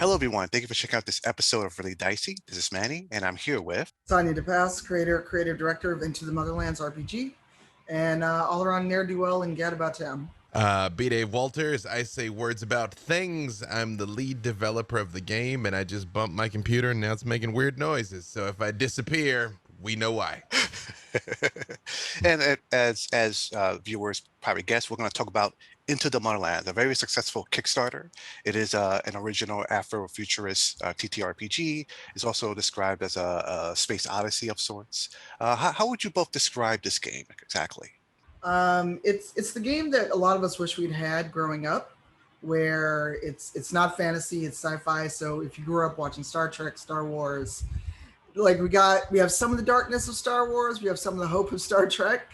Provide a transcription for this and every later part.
Hello, everyone. Thank you for checking out this episode of Really Dicey. This is Manny, and I'm here with. Tanya Depass, creative director of Into the Motherlands RPG, and all around ne'er do well and gadabout town. B. Dave Walters, I say words about things. I'm the lead developer of the game, and I just bumped my computer, and now it's making weird noises. So if I disappear, we know why. And as viewers probably guessed, we're going to talk about Into the Motherland, a very successful Kickstarter. It is an original Afrofuturist TTRPG. It's also described as a space odyssey of sorts. How would you both describe this game exactly? It's the game that a lot of us wish we'd had growing up, where it's not fantasy, it's sci-fi. So if you grew up watching Star Trek, Star Wars, like we have some of the darkness of Star Wars, we have some of the hope of Star Trek,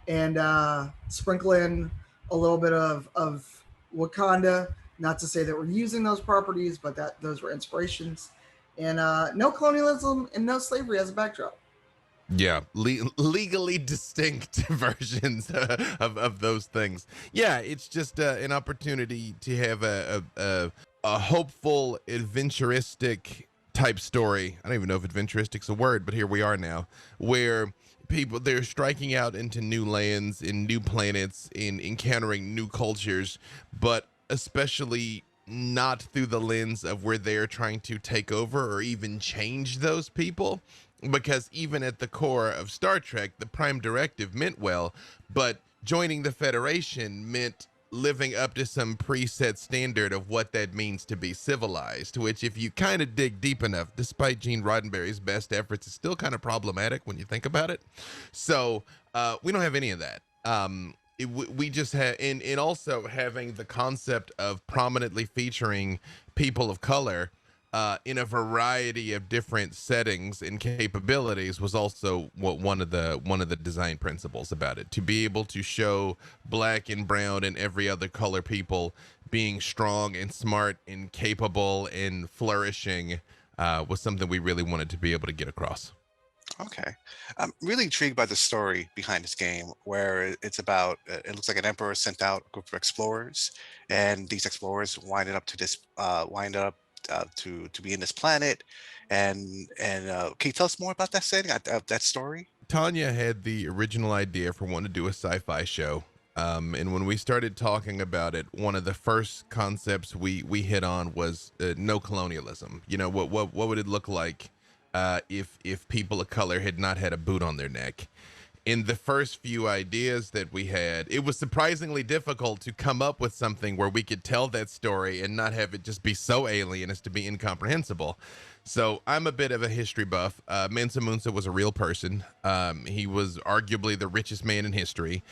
and sprinkle in a little bit of Wakanda. Not to say that we're using those properties, but that those were inspirations. And no colonialism and no slavery as a backdrop. Yeah, legally distinct versions of those things. Yeah, it's just an opportunity to have a hopeful, adventuristic type story. I don't even know if adventuristic's a word, but here we are now, where they're striking out into new lands, in new planets, in encountering new cultures, but especially not through the lens of where they're trying to take over or even change those people. Because even at the core of Star Trek, the Prime Directive meant well, but joining the Federation meant living up to some preset standard of what that means to be civilized, which if you kind of dig deep enough, despite Gene Roddenberry's best efforts, is still kind of problematic when you think about it. So we don't have any of that. We just have, and also having the concept of prominently featuring people of color in a variety of different settings and capabilities was also one of the design principles about it. To be able to show black and brown and every other color people being strong and smart and capable and flourishing was something we really wanted to be able to get across. Okay. I'm really intrigued by the story behind this game, where it's about, it looks like an emperor sent out a group of explorers, and these explorers wind up to be in this planet, and can you tell us more about that setting, that story? Tanya had the original idea for wanting to do a sci-fi show. And when we started talking about it, one of the first concepts we hit on was no colonialism. You know, what would it look like if people of color had not had a boot on their neck? In the first few ideas that we had, it was surprisingly difficult to come up with something where we could tell that story and not have it just be so alien as to be incomprehensible. So I'm a bit of a history buff. Mansa Musa was a real person. He was arguably the richest man in history.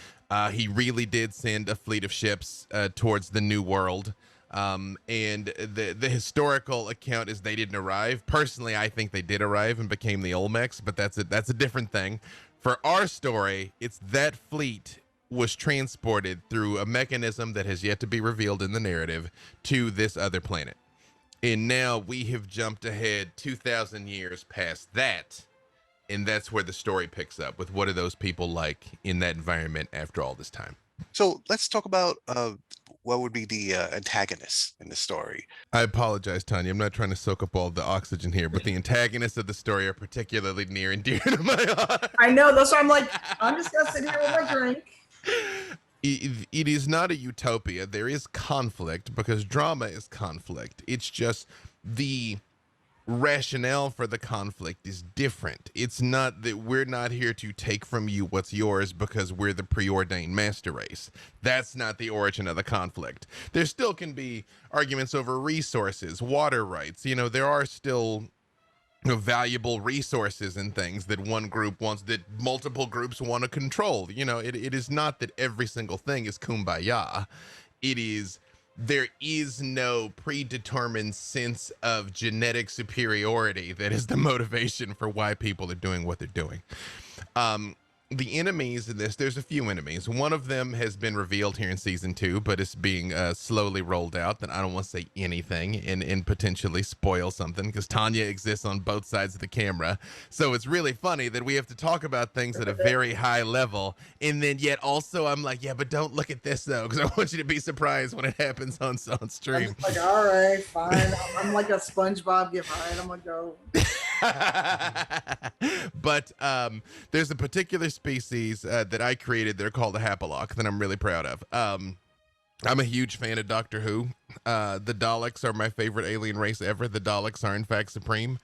He really did send a fleet of ships towards the New World. And the historical account is they didn't arrive. Personally, I think they did arrive and became the Olmecs, but that's a different thing. For our story, it's that fleet was transported through a mechanism that has yet to be revealed in the narrative to this other planet. And now we have jumped ahead 2,000 years past that. And that's where the story picks up with what are those people like in that environment after all this time. So let's talk about what would be the antagonists in the story. I apologize, Tanya. I'm not trying to soak up all the oxygen here, but the antagonists of the story are particularly near and dear to my heart. I know, that's why I'm like, I'm just gonna sit here with my drink. It is not a utopia. There is conflict because drama is conflict. It's just the rationale for the conflict is different. It's not that we're not here to take from you what's yours because we're the preordained master race. That's not the origin of the conflict. There still can be arguments over resources, water rights. You know, there are still valuable resources and things that one group wants, that multiple groups want to control. You know, it is not that every single thing is kumbaya. It is, there is no predetermined sense of genetic superiority that is the motivation for why people are doing what they're doing. the enemies in this, there's a few enemies. One of them has been revealed here in season 2, but it's being slowly rolled out. That I don't want to say anything and potentially spoil something, because Tanya exists on both sides of the camera. So it's really funny that we have to talk about things at a very high level, and then yet also I'm like, yeah, but don't look at this though, because I want you to be surprised when it happens on stream. I'm like, all right, fine. I'm like a SpongeBob gift. All right, I'm gonna go. But there's a particular species that I created. They're called a Hapalock that I'm really proud of. I'm a huge fan of Doctor Who. The Daleks are my favorite alien race ever. The Daleks are in fact supreme.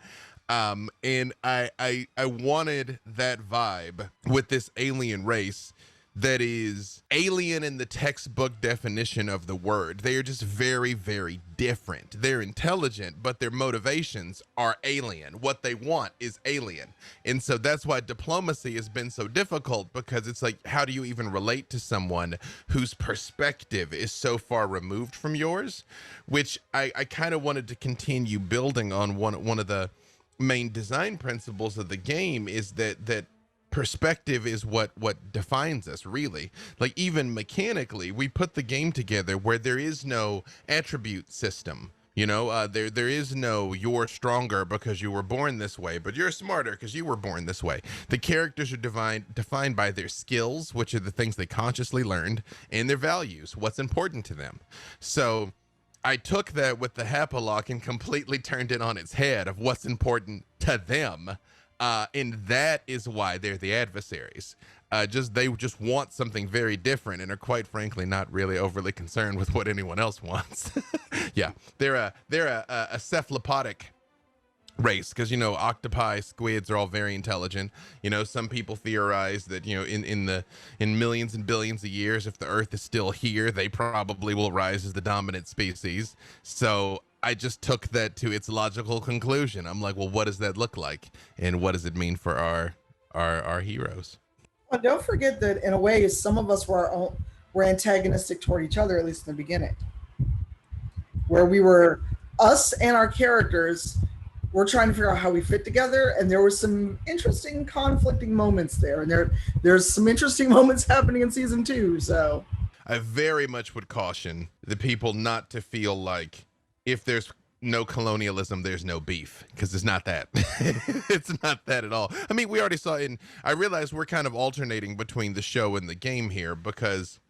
And I wanted that vibe with this alien race that is alien in the textbook definition of the word. They are just very, very different. They're intelligent, but their motivations are alien. What they want is alien. And so that's why diplomacy has been so difficult, because it's like, how do you even relate to someone whose perspective is so far removed from yours? Which I kind of wanted to continue building on. One of the main design principles of the game is that perspective is what defines us, really. Like, even mechanically, we put the game together where there is no attribute system. You know, there is no you're stronger because you were born this way, but you're smarter because you were born this way. The characters are defined by their skills, which are the things they consciously learned, and their values, what's important to them. So I took that with the Hapalock and completely turned it on its head of what's important to them. And that is why they're the adversaries. They just want something very different and are, quite frankly, not really overly concerned with what anyone else wants. Yeah, they're a cephalopodic race, because, you know, octopi, squids are all very intelligent. You know, some people theorize that, you know, in millions and billions of years, if the Earth is still here, they probably will rise as the dominant species. So I just took that to its logical conclusion. I'm like, well, what does that look like, and what does it mean for our heroes? Well, don't forget that in a way, some of us were antagonistic toward each other, at least in the beginning, where we were us and our characters. We're trying to figure out how we fit together, and there were some interesting conflicting moments there, and there's some interesting moments happening in season 2. So I very much would caution the people not to feel like if there's no colonialism, there's no beef, because it's not that. It's not that at all. I mean, we already saw I realize we're kind of alternating between the show and the game here, because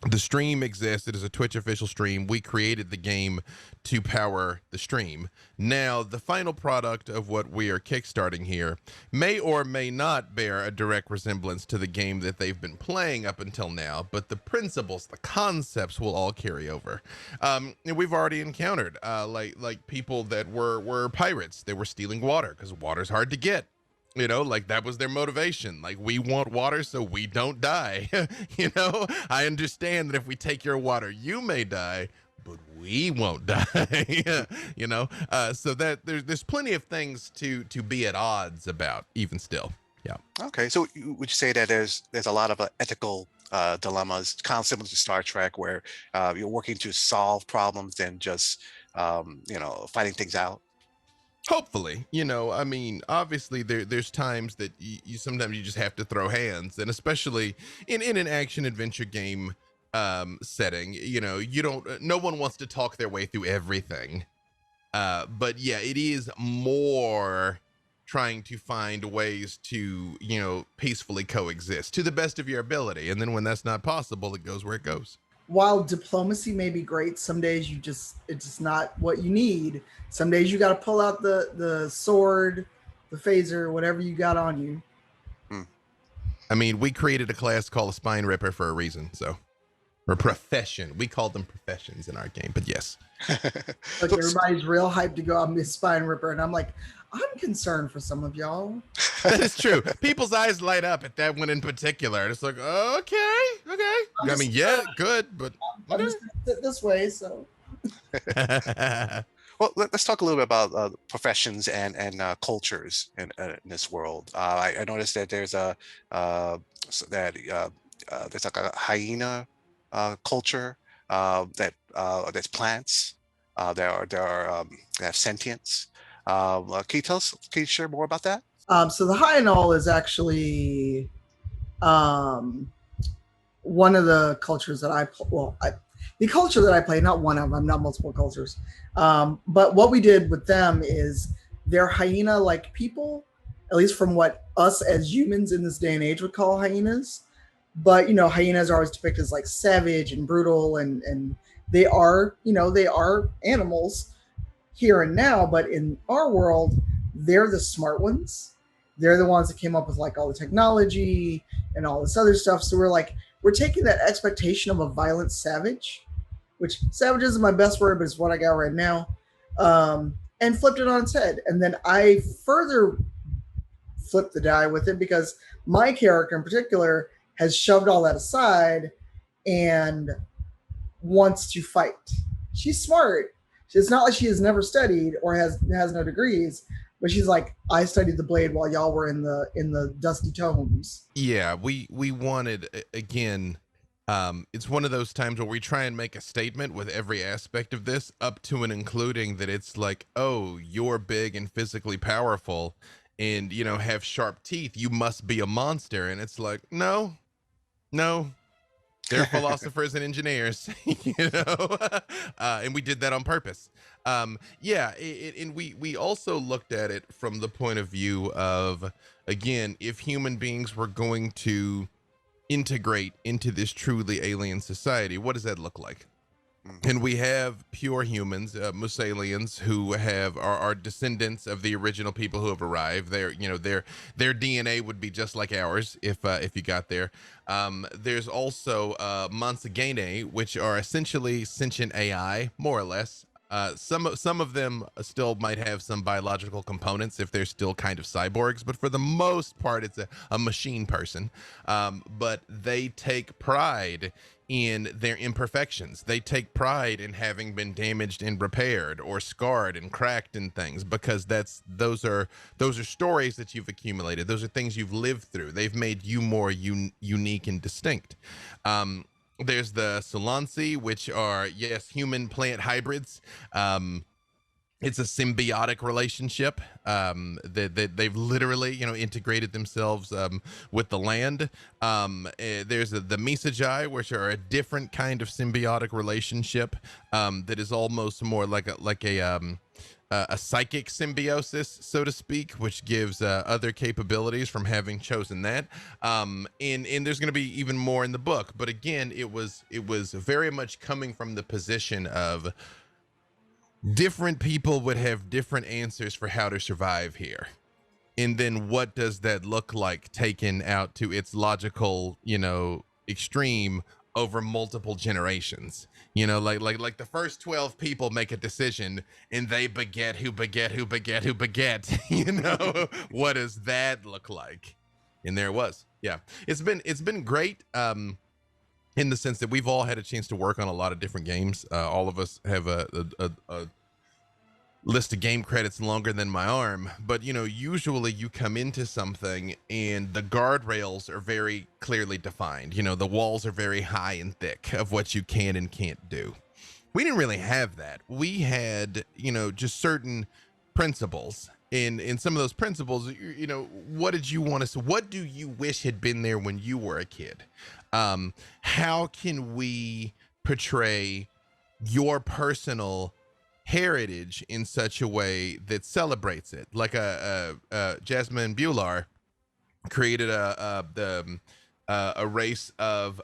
the stream exists. It is a Twitch official stream. We created the game to power the stream. Now, the final product of what we are kickstarting here may or may not bear a direct resemblance to the game that they've been playing up until now, but the principles, the concepts will all carry over. And we've already encountered like people that were pirates. They were stealing water because water's hard to get. You know, like, that was their motivation. Like, we want water so we don't die. You know, I understand that if we take your water, you may die, but we won't die. You know, so that there's plenty of things to be at odds about, even still. Yeah. Okay, so would you say that there's a lot of ethical dilemmas, kind of similar to Star Trek, where you're working to solve problems and just you know, fighting things out? Hopefully, you know, I mean, obviously there's times that you sometimes you just have to throw hands, and especially in an action adventure game setting, you know, no one wants to talk their way through everything. But yeah, it is more trying to find ways to, you know, peacefully coexist to the best of your ability. And then when that's not possible, it goes where it goes. While diplomacy may be great, some days it's just not what you need. Some days you got to pull out the sword, the phaser, whatever you got on you. I mean, we created a class called a Spine Ripper for a reason, so, or profession. We called them professions in our game, but yes. Like, everybody's real hyped to go out Miss Spine Ripper, and I'm like, I'm concerned for some of y'all. That is true. People's eyes light up at that one in particular. It's like, okay. I mean, yeah, good, but I'm just gonna sit this way, so. Well, let's talk a little bit about professions and cultures in this world. I noticed that there's there's like a hyena culture that's plants. There are they have sentience. Can you share more about that? So the high and all is actually Um, one of the cultures that the culture that I play, not one of them, I'm not multiple cultures. But what we did with them is they're hyena like people, at least from what us as humans in this day and age would call hyenas. But hyenas are always depicted as like savage and brutal, and they are, they are animals here and now. But in our world, they're the smart ones. They're the ones that came up with like all the technology and all this other stuff. So we're taking that expectation of a violent savage, which savage isn't my best word, but it's what I got right now, and flipped it on its head. And then I further flipped the die with it because my character in particular has shoved all that aside and wants to fight. She's smart. It's not like she has never studied or has no degrees, but she's like, I studied the blade while y'all were in the dusty tomes. Yeah, we wanted again. It's one of those times where we try and make a statement with every aspect of this, up to and including that it's like, oh, you're big and physically powerful, and have sharp teeth. You must be a monster, and it's like, no, they're philosophers and engineers, and we did that on purpose. Yeah, and we also looked at it from the point of view of, again, if human beings were going to integrate into this truly alien society, what does that look like? And we have pure humans, Musalians, who are descendants of the original people who have arrived. Their DNA would be just like ours if you got there. There's also Mansagene, which are essentially sentient AI, more or less. Some of them still might have some biological components if they're still kind of cyborgs, but for the most part, it's a machine person. But they take pride in their imperfections. They take pride in having been damaged and repaired, or scarred and cracked and things, because those are stories that you've accumulated. Those are things you've lived through. They've made you more unique and distinct. There's the Solansi, which are, yes, human plant hybrids. It's a symbiotic relationship. They've literally, integrated themselves with the land. There's the Misajai, which are a different kind of symbiotic relationship that is almost more like a psychic symbiosis, so to speak, which gives other capabilities from having chosen that. And there's going to be even more in the book. But again, it was very much coming from the position of different people would have different answers for how to survive here. And then what does that look like taken out to its logical, extreme over multiple generations? Like the first 12 people make a decision and they beget who beget who beget who beget. What does that look like? And there it was. Yeah. It's been great. In the sense that we've all had a chance to work on a lot of different games. All of us have a list of game credits longer than my arm, but usually you come into something and the guardrails are very clearly defined. The walls are very high and thick of what you can and can't do. We didn't really have that. We had, just certain principles. In some of those principles, what did you want to, what do you wish had been there when you were a kid? How can we portray your personal heritage in such a way that celebrates it? Like Jasmine Bular created a race of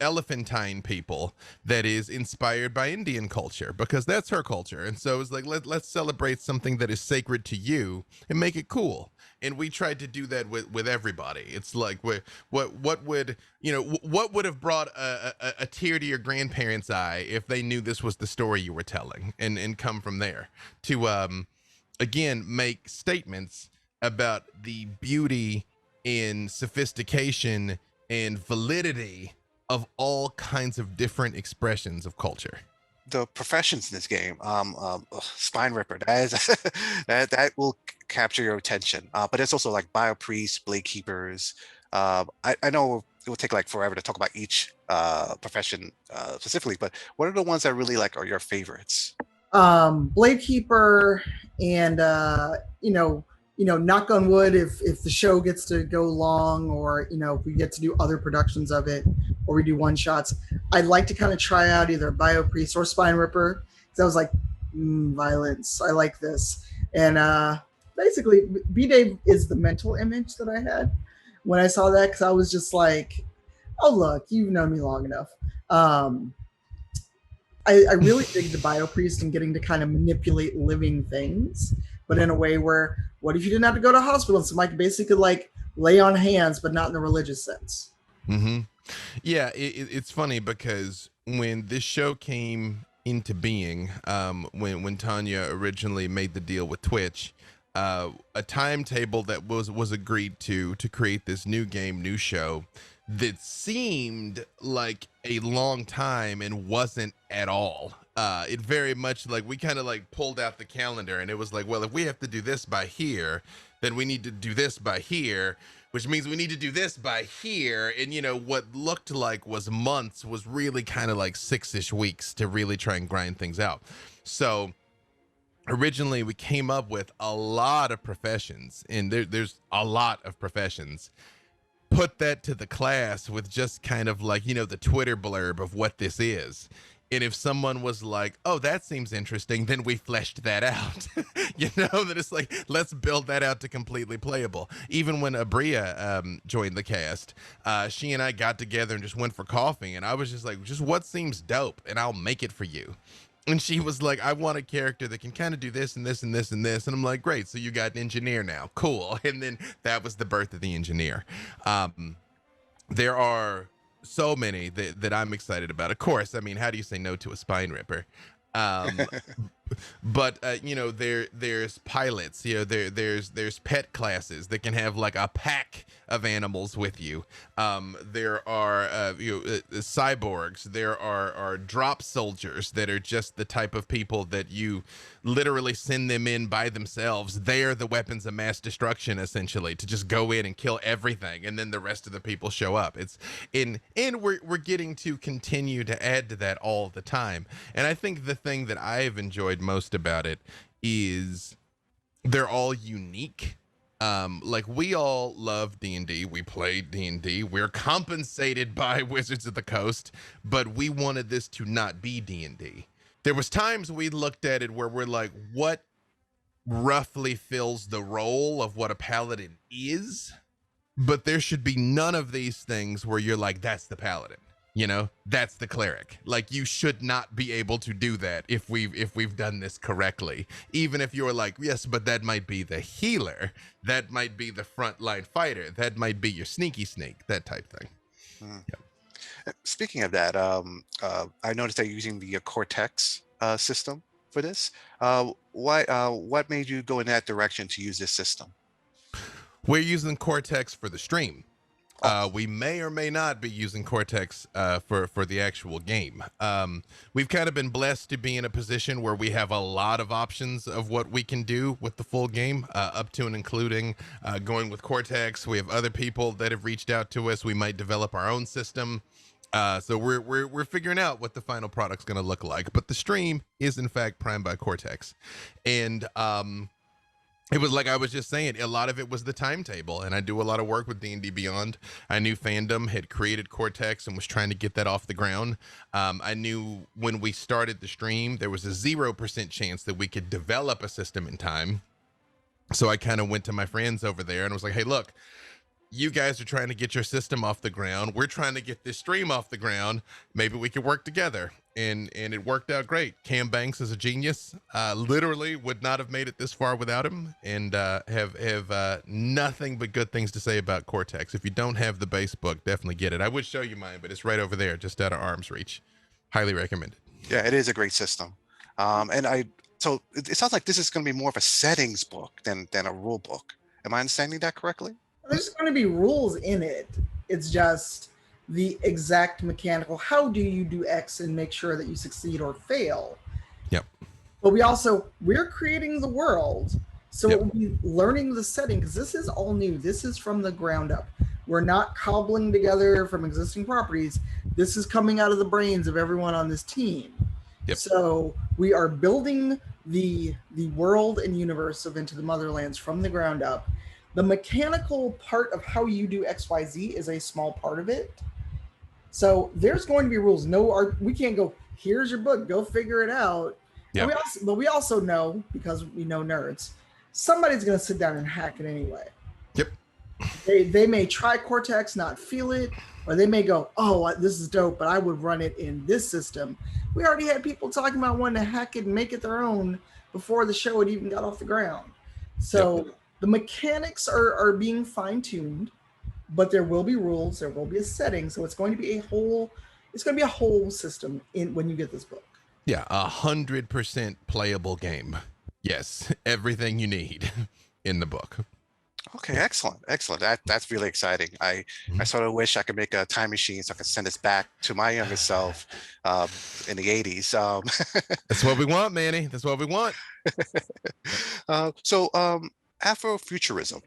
elephantine people that is inspired by Indian culture, because that's her culture. And so it's like, let's celebrate something that is sacred to you and make it cool. And we tried to do that with everybody. It's like, what would have brought a tear to your grandparents' eye if they knew this was the story you were telling, and come from there to, again, make statements about the beauty in sophistication and validity of all kinds of different expressions of culture. The professions in this game, spine ripper, that is that will capture your attention. But it's also like biopriests, blade keepers. I know it will take like forever to talk about each profession specifically, but what are the ones that really like are your favorites? Blade keeper, and knock on wood, if the show gets to go long, or if we get to do other productions of it, or we do one shots, I'd like to kind of try out either Biopriest or Spine Ripper, because I was like, violence, I like this. And basically, B-Dave is the mental image that I had when I saw that, because I was just like, oh look, you've known me long enough. I really dig the Biopriest and getting to kind of manipulate living things, but in a way where, what if you didn't have to go to a hospital? So Mike basically could like lay on hands, but not in the religious sense. Mm-hmm. Yeah, it's funny because when this show came into being, when Tanya originally made the deal with Twitch, a timetable that was agreed to create this new game, new show, that seemed like a long time and wasn't at all. It very much like we kind of like pulled out the calendar and it was like, well, if we have to do this by here, then we need to do this by here, which means we need to do this by here. And what looked like was months was really kind of like 6-ish weeks to really try and grind things out. So originally we came up with a lot of professions, and there's a lot of professions. Put that to the class with just kind of like, the Twitter blurb of what this is. And if someone was like, oh, that seems interesting, then we fleshed that out. That it's like, let's build that out to completely playable. Even when Abria joined the cast, she and I got together and just went for coffee. And I was just like, just what seems dope, and I'll make it for you. And she was like, I want a character that can kind of do this and this and this and this. And I'm like, great. So you got an engineer now. Cool. And then that was the birth of the engineer. There are so many that I'm excited about. Of course, I mean, how do you say no to a spine ripper? But there's pilots, there's pet classes that can have like a pack of animals with you. There are cyborgs. There are drop soldiers that are just the type of people that you literally send them in by themselves. They're the weapons of mass destruction, essentially, to just go in and kill everything, and then the rest of the people show up. And we're getting to continue to add to that all the time. And I think the thing that I've enjoyed most about it is they're all unique. Like we all love D&D. We play D&D. We're compensated by Wizards of the Coast, but we wanted this to not be D&D. There was times we looked at it where we're like, what roughly fills the role of what a paladin is? But there should be none of these things where you're like, that's the paladin. That's the cleric. Like, you should not be able to do that if we've done this correctly. Even if you're like, yes, but that might be the healer. That might be the frontline fighter. That might be your sneaky snake, that type thing. Yeah. Speaking of that, I noticed that you're using the Cortex system for this. What made you go in that direction to use this system? We're using Cortex for the stream. We may or may not be using Cortex for the actual game. We've kind of been blessed to be in a position where we have a lot of options of what we can do with the full game, up to and including going with Cortex. We have other people that have reached out to us. We might develop our own system. So we're figuring out what the final product's going to look like. But the stream is in fact primed by Cortex, and it was like I was just saying, a lot of it was the timetable, and I do a lot of work with D&D Beyond. I knew Fandom had created Cortex and was trying to get that off the ground. I knew when we started the stream, there was a 0% chance that we could develop a system in time. So I kind of went to my friends over there and was like, hey, look, you guys are trying to get your system off the ground. We're trying to get this stream off the ground. Maybe we could work together. And it worked out great. Cam Banks is a genius. Literally would not have made it this far without him, and have nothing but good things to say about Cortex. If you don't have the base book, definitely get it. I would show you mine, but it's right over there, just out of arm's reach. Highly recommended. Yeah, it is a great system. So it sounds like this is going to be more of a settings book than a rule book. Am I understanding that correctly? There's going to be rules in it. It's just the exact mechanical, how do you do X and make sure that you succeed or fail. Yep. But we're creating the world. So Yep. We'll be learning the setting, because this is all new. This is from the ground up. We're not cobbling together from existing properties. This is coming out of the brains of everyone on this team. Yep. So we are building the world and universe of Into the Motherlands from the ground up. The mechanical part of how you do XYZ is a small part of it. So there's going to be rules. No, we can't go. Here's your book. Go figure it out. And Yeah. but we also know, because we know nerds, somebody's going to sit down and hack it anyway. Yep. They may try Cortex, not feel it, or they may go, "Oh, this is dope, but I would run it in this system." We already had people talking about wanting to hack it and make it their own before the show had even got off the ground. So the mechanics are being fine tuned, but there will be rules, there will be a setting, so it's going to be a whole system in when you get this book. Yeah, 100% playable game. Yes, everything you need in the book. Okay, excellent, excellent. That's really exciting. I sort of wish I could make a time machine so I could send this back to my younger self in the 80s. That's what we want, Manny. That's what we want. So Afrofuturism.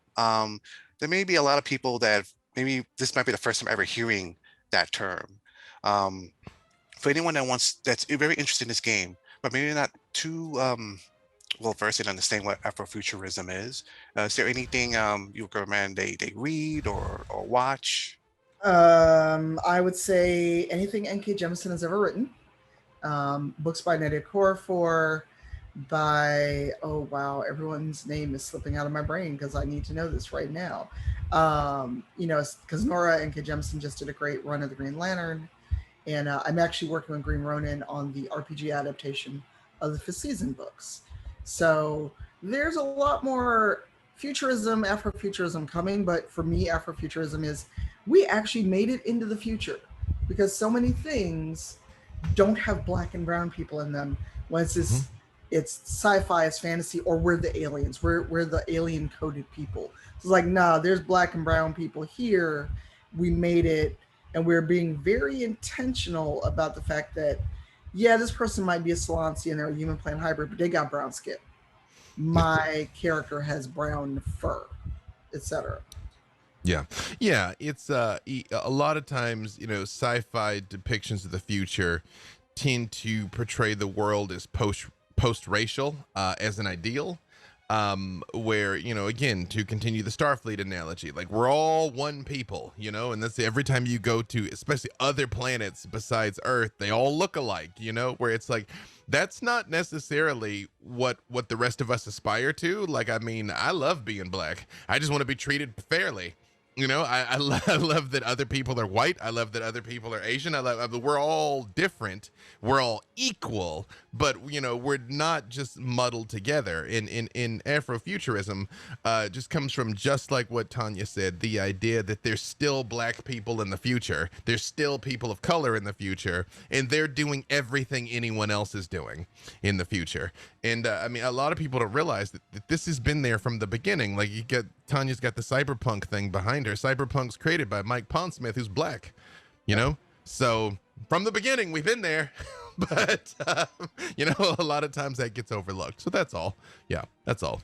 There may be a lot of people that maybe this might be the first time ever hearing that term. For anyone that's very interested in this game, but maybe not too well versed in understanding what Afrofuturism is there anything you recommend they read or watch? I would say anything N.K. Jemisin has ever written. Books by Nadia Korafor, by everyone's name is slipping out of my brain because I need to know this right now. Because Nora N.K. Jemisin just did a great run of the Green Lantern, and I'm actually working with Green Ronin on the RPG adaptation of the 5th season books. So there's a lot more futurism, Afrofuturism coming, but for me, Afrofuturism is we actually made it into the future, because so many things don't have black and brown people in them. When it's sci-fi, it's fantasy, or we're the aliens, we're the alien coded people. It's like, nah, there's black and brown people here. We made it, and we're being very intentional about the fact that, yeah, this person might be a Solansi and they're a human plant hybrid, but they got brown skin. My character has brown fur, etc. Yeah. It's a lot of times, sci-fi depictions of the future tend to portray the world as post-racial as an ideal. Where, again, to continue the Starfleet analogy, like we're all one people, and that's every time you go to, especially other planets besides Earth, they all look alike, where it's like, that's not necessarily what the rest of us aspire to. Like, I mean, I love being black. I just want to be treated fairly. I love that other people are white. I love that other people are Asian. We're all different. We're all equal, but we're not just muddled together. In Afrofuturism, just comes from, just like what Tanya said, the idea that there's still black people in the future. There's still people of color in the future, and they're doing everything anyone else is doing in the future. And I mean, a lot of people don't realize that this has been there from the beginning. Like, Tanya's got the cyberpunk thing behind her. Cyberpunk's created by Mike Pondsmith, who's black, So from the beginning, we've been there, but a lot of times that gets overlooked. So that's all. Yeah, that's all.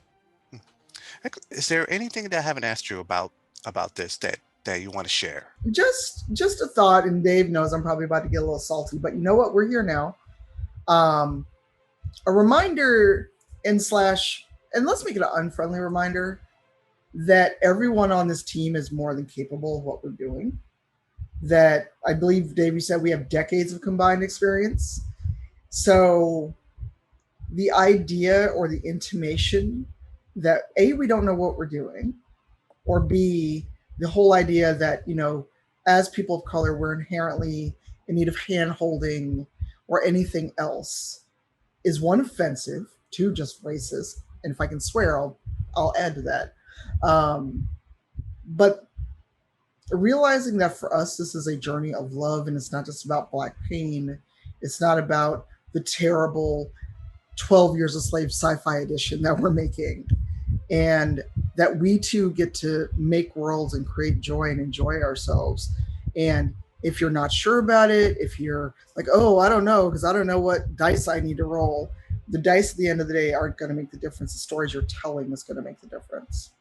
Is there anything that I haven't asked you about this that you want to share? Just a thought, and Dave knows I'm probably about to get a little salty, but you know what? We're here now. A reminder and let's make it an unfriendly reminder that everyone on this team is more than capable of what we're doing. That I believe, Dave, you said we have decades of combined experience. So the idea or the intimation that A, we don't know what we're doing, or B, the whole idea that, as people of color, we're inherently in need of hand holding or anything else is, one, offensive, two, just racist. And if I can swear, I'll add to that. But realizing that for us, this is a journey of love, and it's not just about black pain. It's not about the terrible 12 Years a Slave sci-fi edition that we're making. And that we too get to make worlds and create joy and enjoy ourselves. And if you're not sure about it, if you're like, oh, I don't know, because I don't know what dice I need to roll, the dice at the end of the day aren't going to make the difference. The stories you're telling is going to make the difference.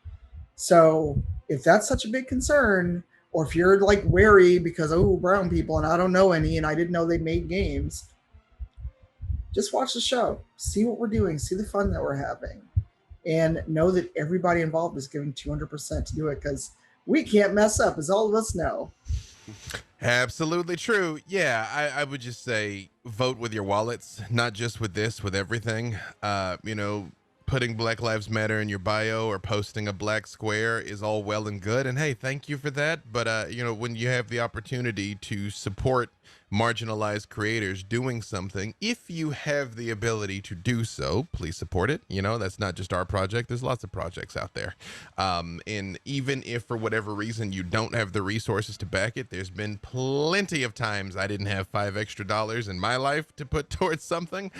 So if that's such a big concern, or if you're like wary because, oh, brown people, and I don't know any, and I didn't know they made games, just watch the show, see what we're doing, see the fun that we're having, and know that everybody involved is giving 200% to do it, because we can't mess up, as all of us know. Absolutely true. Yeah, I would just say vote with your wallets, not just with this, with everything. You know, putting Black Lives Matter in your bio or posting a black square is all well and good. And hey, thank you for that. But, you know, when you have the opportunity to support marginalized creators doing something, if you have the ability to do so, please support it. You know, that's not just our project. There's lots of projects out there. And even if for whatever reason you don't have the resources to back it, there's been plenty of times I didn't have $5 extra in my life to put towards something.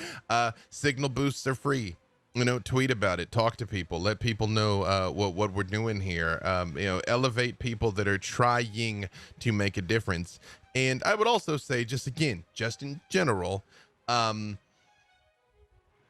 Signal boosts are free. You know, tweet about it, talk to people, let people know what we're doing here. You know, elevate people that are trying to make a difference. And I would also say, just again, just in general,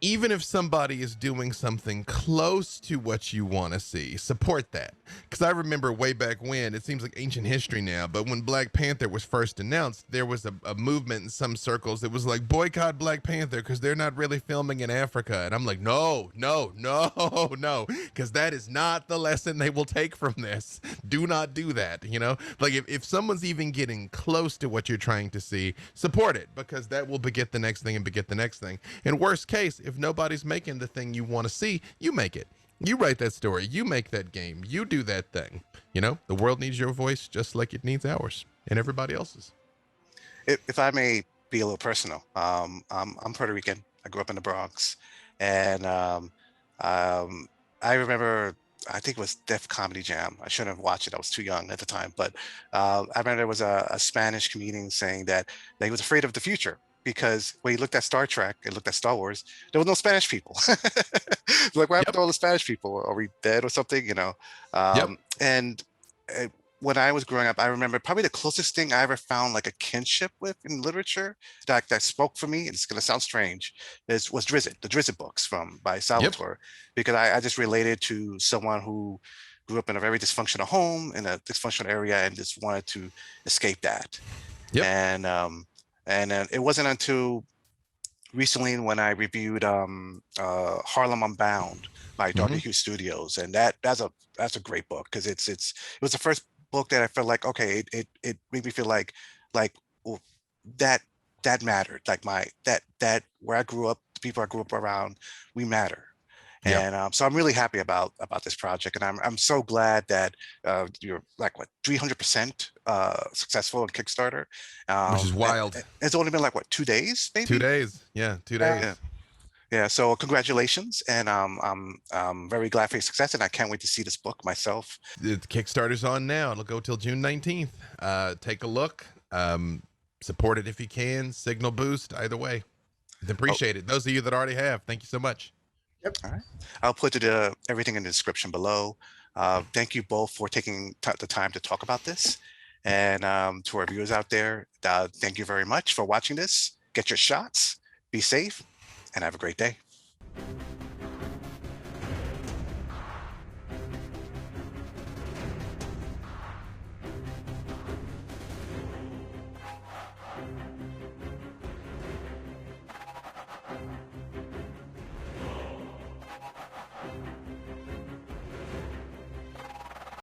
even if somebody is doing something close to what you want to see, support that. Because I remember way back when, it seems like ancient history now, but when Black Panther was first announced, there was a movement in some circles that was like, boycott Black Panther because they're not really filming in Africa. And I'm like, no, because that is not the lesson they will take from this. Do not do that, you know? Like, if someone's even getting close to what you're trying to see, support it, because that will beget the next thing and beget the next thing. In worst case, if nobody's making the thing you want to see, you make it. You write that story. You make that game. You do that thing. You know, the world needs your voice just like it needs ours and everybody else's. If I may be a little personal, I'm Puerto Rican. I grew up in the Bronx, and I remember, I think it was Def Comedy Jam. I shouldn't have watched it. I was too young at the time. But I remember there was a Spanish comedian saying that he was afraid of the future because when he looked at Star Trek and looked at Star Wars, there was no Spanish people. Like, what happened to all the Spanish people? Are we dead or something? You know? Yep. And when I was growing up, I remember probably the closest thing I ever found like a kinship with in literature that spoke for me. It's going to sound strange. Was Drizzt, the Drizzt books by Yep. Salvatore, because I just related to someone who grew up in a very dysfunctional home in a dysfunctional area and just wanted to escape that. Yep. And it wasn't until recently when I reviewed Harlem Unbound by Darker Hue Studios, and that's a great book, because it was the first book that I felt like, okay, it made me feel like well, that mattered, like that where I grew up, the people I grew up around, we matter. Yeah. And so I'm really happy about this project, and I'm so glad that you're like, what, 300% successful in Kickstarter, Which is wild. it's only been like, what, 2 days, maybe? 2 days. Yeah, 2 days. Yeah. So congratulations, and I'm very glad for your success, and I can't wait to see this book myself. The Kickstarter's on now. It'll go till June 19th. Take a look. Support it if you can. Signal boost, either way. Appreciate it. Those of you that already have, thank you so much. Yep. All right. I'll put everything in the description below. Thank you both for taking the time to talk about this. And to our viewers out there, thank you very much for watching this. Get your shots, be safe, and have a great day.